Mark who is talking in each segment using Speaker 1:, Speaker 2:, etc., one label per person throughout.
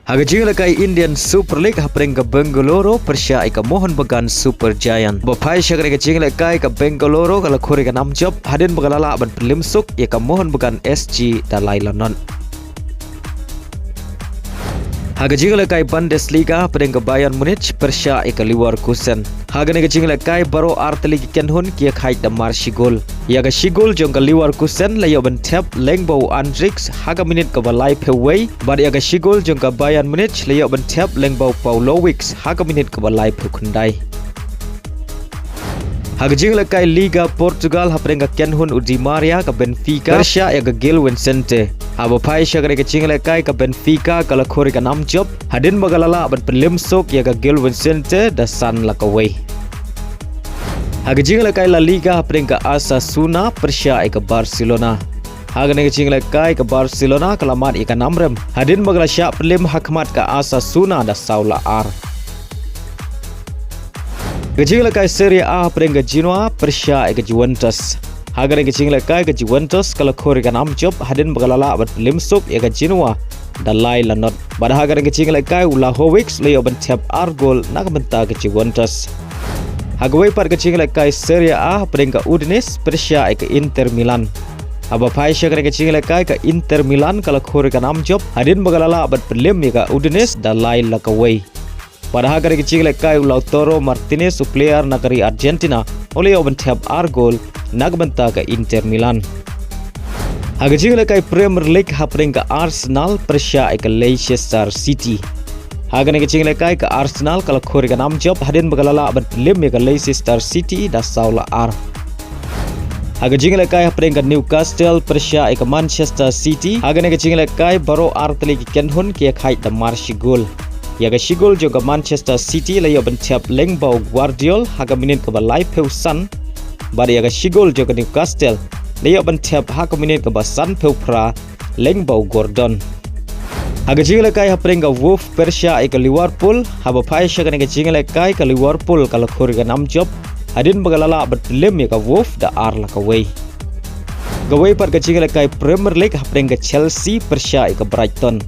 Speaker 1: Haga jingla kai Indian Super League hapreng ka Bengaluru Persha ika Mohon Bagan Super Giant. Bapai syakre ka jingla kai ka Bengaluru kala khore ka nam job hadin bagalala ban pelimsuk ika Mohon Bagan SG dalai lanon. Haga jingla kai Bundesliga hapreng ka Bayern Munich Persha ika Leverkusen. Haga ne ka jingla kai baro arteli kenhun kia khai da marshigol. Yaga shigol jong ka Leverkusen layo ban tap Lyngba Andrix haga minit ka balai peway bad yaga shigol jong ka Bayern Munich layo ban tap Lyngba Paulovic haga minit ka balai pewkundai. Haga jingla kai Liga Portugal hapreng ka kenhun Di Maria ka Benfica Persha yaga Gil Vicente. Aba pai syagre ka jingla kai ka Benfica kala khore ka nam job hadin bagalala ban pelimsuk yaga Gil Vicente da san lakaway. Haga jingla kai La Liga hapreng ka Osasuna Persha ika Barcelona. Haga ne jingla kai ka Barcelona kalamat ika namrem hadin bagala sya pelim hakmat ka Osasuna da saula ar. Jingla kai Serie A hapreng ka Genoa Persha ika Juventus. Haga ne jingla kai ka Juventus kala khore ka nam job hadin bagalala ban pelimsuk ika Genoa da lai lanot. Bad haga ne jingla kai Vlahovic layo ban tap ar gol nakabenta ka Juventus. Hagawai par kecing lekai Serie A peringkat Udinese Persha ke Inter Milan. Aba pai syakre kecing lekai ke Inter Milan kalau khore ka nam job hadin bagalala abat pelim ka Udinese dalai lakawai. Pada hagar kecing lekai Lautaro Martinez player negeri Argentina oleh oben tiap ar gol nagbenta ke Inter Milan. Hagajing lekai Premier League haperingkat Arsenal Persha ke Leicester City. Haga ne kecing lekai ke Arsenal kalau khore ka nam job hadin bagalala ban pelim ka Leicester City da saula ar. Haga jing lekai hapreng ka Newcastle Persha ke Manchester City. Haga ne kecing lekai baro arteli ki kenhun ki khai da marshigol. Yaga shigol jo ka Manchester City layo ban tiap Lyngba Guardiol haga minit ka balai peusan. Bari yaga shigol jo ka Newcastle layo ban tiap haga minit ka basan peupra Lyngba Gordon. Haga jingla kai hapreng ka Wolf Persha ke Liverpool haba pai syakane ka jingla kai ka Liverpool kala khore ka nam job hadin bagalala betlim ka Wolf da ar lakaway. Gawai par ka jingla kai Premier League hapreng ka Chelsea Persha ke Brighton.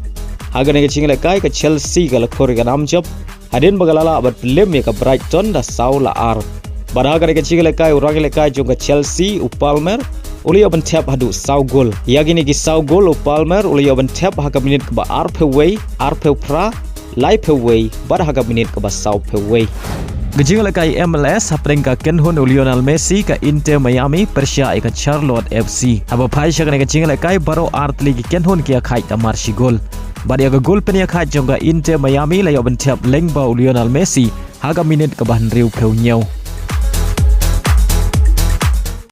Speaker 1: Haga ne ka jingla kai ka Chelsea kala khore ka nam job hadin bagalala betlim ka Brighton da saula ar. Baraga ne ka jingla kai urang lekai jong ka Chelsea Palmer uli oben tap hadu saw gol. Yagini ki saw gol o Palmer uli oben tap haga minit ke ba arpeway, arpewpra, laipeway, bar haga minit ke ba sawpeway. Gejing lekai MLS hapreng ka kenhun Lionel Messi ka Intermiami Persha ka Charlotte FC. Haba pai syakane ka jing lekai baro artli ki kenhun kia khai ta marshi gol. Bari aga gol penia khai jong ka Intermiami la oben tap Lyngba Lionel Messi haga minit ke ba riu peu nyau.